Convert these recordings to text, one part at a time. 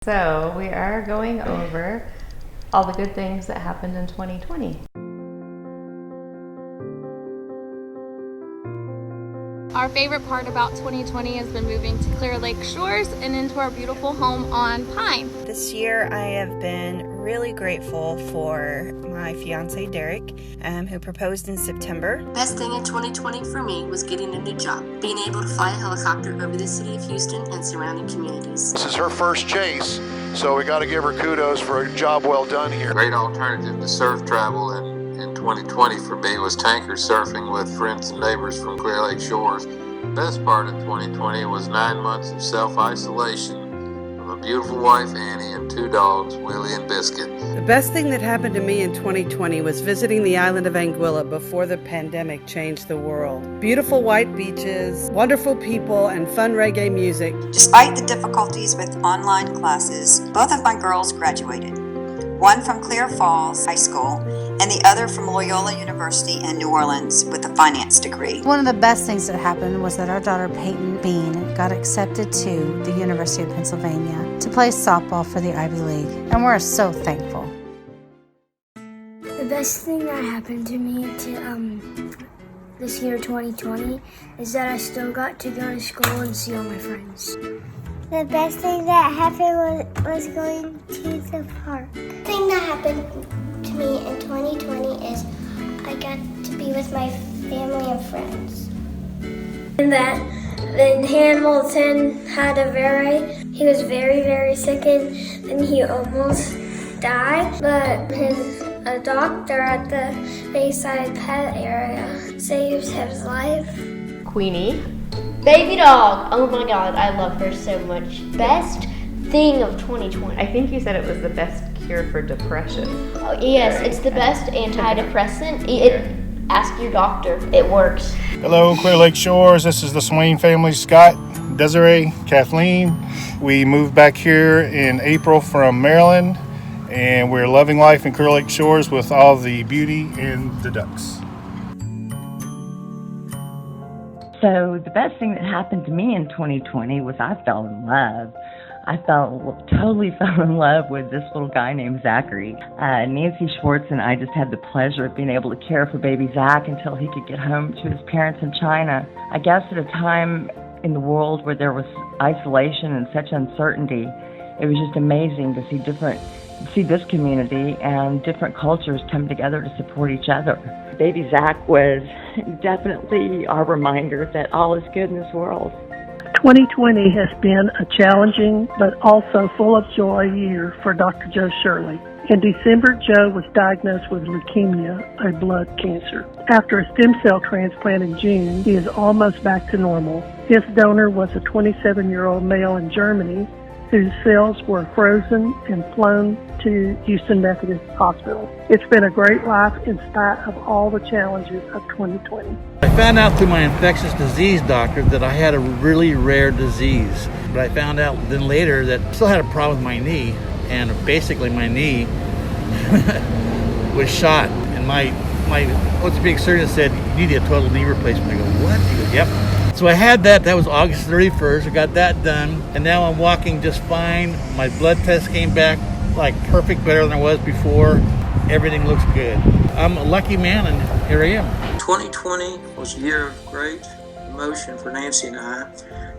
So we are going over all the good things that happened in 2020. Our favorite part about 2020 has been moving to Clear Lake Shores and into our beautiful home on Pine. This year I have been really grateful for my fiance Derek, who proposed in September. Best thing in 2020 for me was getting a new job, being able to fly a helicopter over the city of Houston and surrounding communities. This is her first chase, so we got to give her kudos for a job well done here. Great alternative to surf travel in 2020 for me was tanker surfing with friends and neighbors from Clear Lake Shores. The best part of 2020 was 9 months of self-isolation with a beautiful wife Annie and 2 dogs, Willie and Biscuit. The best thing that happened to me in 2020 was visiting the island of Anguilla before the pandemic changed the world. Beautiful white beaches, wonderful people, and fun reggae music. Despite the difficulties with online classes, both of my girls graduated. One from Clear Falls High School and the other from Loyola University in New Orleans with a finance degree. One of the best things that happened was that our daughter Peyton Bean got accepted to the University of Pennsylvania to play softball for the Ivy League, and we're so thankful. The best thing that happened to me this year 2020 is that I still got to go to school and see all my friends. The best thing that happened was going to the park. The thing that happened to me in 2020 is I got to be with my family and friends. And that Hamilton he was very, very sick and he almost died. But a doctor at the Bayside Pet area saved his life. Queenie. Baby dog. Oh my god, I love her so much. Best thing of 2020. I think you said it was the best cure for depression. Oh, yes, it's the best antidepressant. Ask your doctor. It works. Hello, Clear Lake Shores. This is the Swain family, Scott, Desiree, Kathleen. We moved back here in April from Maryland, and we're loving life in Clear Lake Shores with all the beauty and the ducks. So the best thing that happened to me in 2020 was I fell in love. I totally fell in love with this little guy named Zachary. Nancy Schwartz and I just had the pleasure of being able to care for baby Zach until he could get home to his parents in China. I guess at a time in the world where there was isolation and such uncertainty, it was just amazing to see this community and different cultures come together to support each other. Baby Zach was definitely our reminder that all is good in this world. 2020 has been a challenging but also full of joy year for Dr. Joe Shirley. In December, Joe was diagnosed with leukemia, a blood cancer. After a stem cell transplant in June, he is almost back to normal. His donor was a 27-year-old male in Germany whose cells were frozen and flown to Houston Methodist Hospital. It's been a great life in spite of all the challenges of 2020. I found out through my infectious disease doctor that I had a really rare disease. But I found out then later that I still had a problem with my knee, and basically my knee was shot. And my orthopedic surgeon said, "You need a total knee replacement." I go, "What?" He goes, "Yep." So I had that was August 31st, I got that done, and now I'm walking just fine. My blood test came back like perfect, better than I was before. Everything looks good. I'm a lucky man, and here I am. 2020 was a year of great emotion for Nancy and I.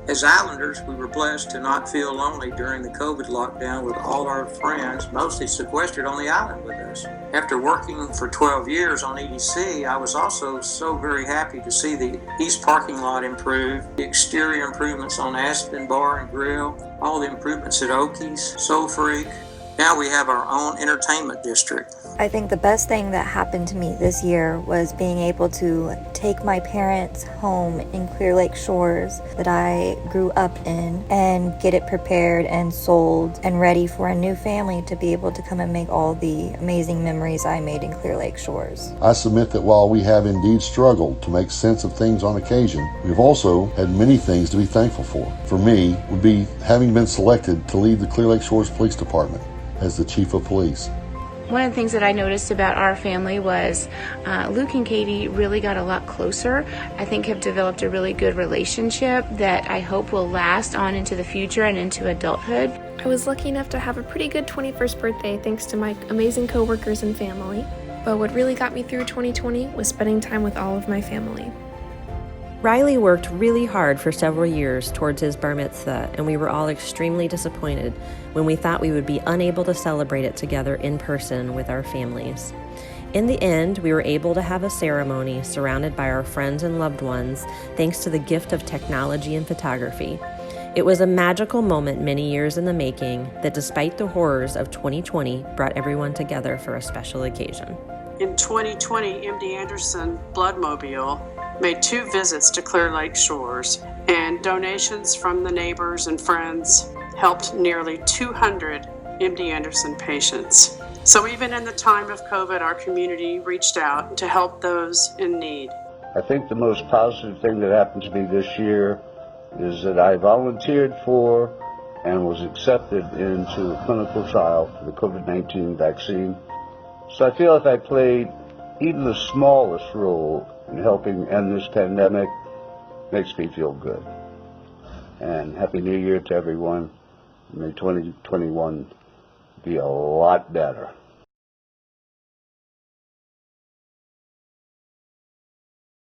As Islanders, we were blessed to not feel lonely during the COVID lockdown with all our friends, mostly sequestered on the island with us. After working for 12 years on EDC, I was also so very happy to see the East parking lot improve, the exterior improvements on Aspen Bar and Grill, all the improvements at Okies, Soul Freak. Now we have our own entertainment district. I think the best thing that happened to me this year was being able to take my parents' home in Clear Lake Shores that I grew up in and get it prepared and sold and ready for a new family to be able to come and make all the amazing memories I made in Clear Lake Shores. I submit that while we have indeed struggled to make sense of things on occasion, we've also had many things to be thankful for. For me, would be having been selected to lead the Clear Lake Shores Police Department as the Chief of Police. One of the things that I noticed about our family was Luke and Katie really got a lot closer. I think have developed a really good relationship that I hope will last on into the future and into adulthood. I was lucky enough to have a pretty good 21st birthday thanks to my amazing coworkers and family. But what really got me through 2020 was spending time with all of my family. Riley worked really hard for several years towards his bar mitzvah, and we were all extremely disappointed when we thought we would be unable to celebrate it together in person with our families. In the end, we were able to have a ceremony surrounded by our friends and loved ones thanks to the gift of technology and photography. It was a magical moment many years in the making that, despite the horrors of 2020, brought everyone together for a special occasion. In 2020, MD Anderson Bloodmobile made 2 visits to Clear Lake Shores, and donations from the neighbors and friends helped nearly 200 MD Anderson patients. So even in the time of COVID, our community reached out to help those in need. I think the most positive thing that happened to me this year is that I volunteered for and was accepted into a clinical trial for the COVID-19 vaccine. So I feel if I played even the smallest role in helping end this pandemic, makes me feel good. And Happy New Year to everyone. May 2021 be a lot better.